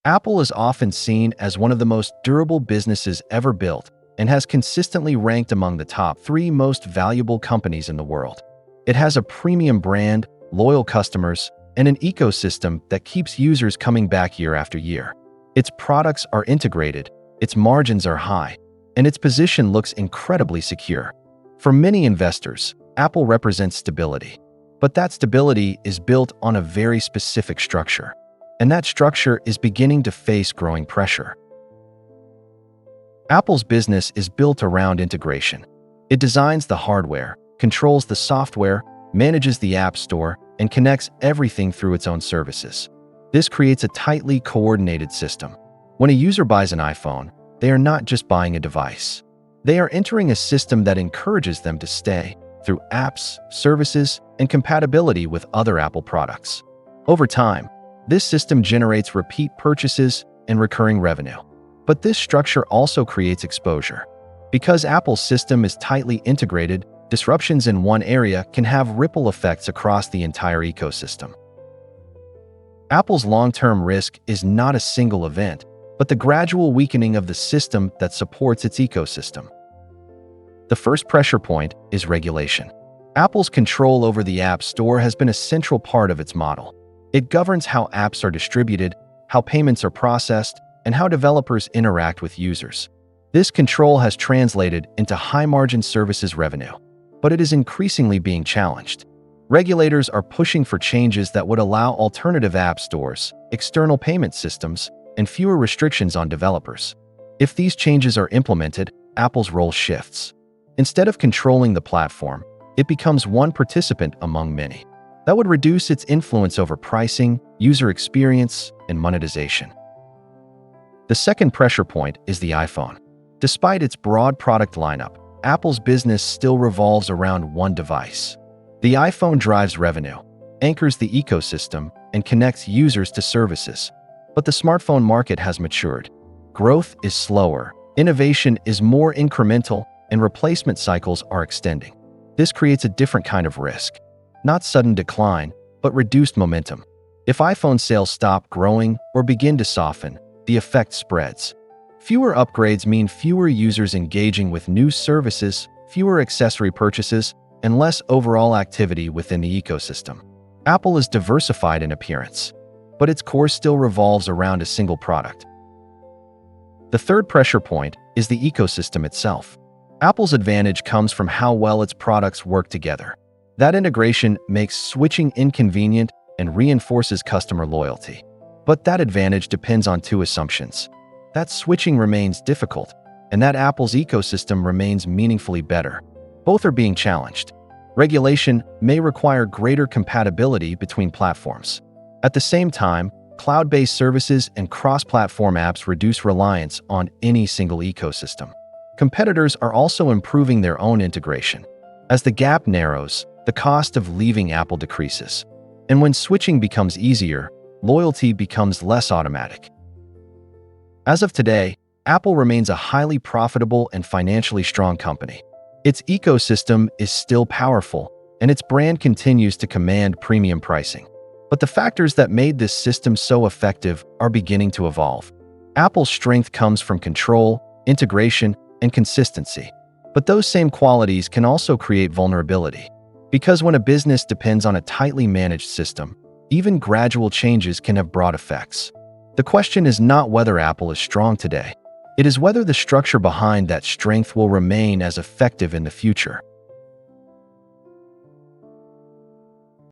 Apple is often seen as one of the most durable businesses ever built and has consistently ranked among the top 3 most valuable companies in the world. It has a premium brand, loyal customers, and an ecosystem that keeps users coming back year after year. Its products are integrated, its margins are high, and its position looks incredibly secure. For many investors, Apple represents stability. But that stability is built on a very specific structure, and that structure is beginning to face growing pressure. Apple's business is built around integration. It designs the hardware, controls the software, manages the App Store, and connects everything through its own services. This creates a tightly coordinated system. When a user buys an iPhone, they are not just buying a device. They are entering a system that encourages them to stay through apps, services, and compatibility with other Apple products. Over time, this system generates repeat purchases and recurring revenue. But this structure also creates exposure. Because Apple's system is tightly integrated, disruptions in one area can have ripple effects across the entire ecosystem. Apple's long-term risk is not a single event, but the gradual weakening of the system that supports its ecosystem. The first pressure point is regulation. Apple's control over the App Store has been a central part of its model. It governs how apps are distributed, how payments are processed, and how developers interact with users. This control has translated into high-margin services revenue, but it is increasingly being challenged. Regulators are pushing for changes that would allow alternative app stores, external payment systems, and fewer restrictions on developers. If these changes are implemented, Apple's role shifts. Instead of controlling the platform, it becomes one participant among many. That would reduce its influence over pricing, user experience, and monetization. The second pressure point is the iPhone. Despite its broad product lineup, Apple's business still revolves around one device. The iPhone drives revenue, anchors the ecosystem, and connects users to services. But the smartphone market has matured. Growth is slower, innovation is more incremental, and replacement cycles are extending. This creates a different kind of risk. Not sudden decline, but reduced momentum. If iPhone sales stop growing or begin to soften, the effect spreads. Fewer upgrades mean fewer users engaging with new services, fewer accessory purchases, and less overall activity within the ecosystem. Apple is diversified in appearance, but its core still revolves around a single product. The third pressure point is the ecosystem itself. Apple's advantage comes from how well its products work together. That integration makes switching inconvenient and reinforces customer loyalty. But that advantage depends on two assumptions: that switching remains difficult, and that Apple's ecosystem remains meaningfully better. Both are being challenged. Regulation may require greater compatibility between platforms. At the same time, cloud-based services and cross-platform apps reduce reliance on any single ecosystem. Competitors are also improving their own integration. As the gap narrows, the cost of leaving Apple decreases. And when switching becomes easier, loyalty becomes less automatic. As of today, Apple remains a highly profitable and financially strong company. Its ecosystem is still powerful, and its brand continues to command premium pricing. But the factors that made this system so effective are beginning to evolve. Apple's strength comes from control, integration, and consistency. But those same qualities can also create vulnerability. Because when a business depends on a tightly managed system, even gradual changes can have broad effects. The question is not whether Apple is strong today. It is whether the structure behind that strength will remain as effective in the future.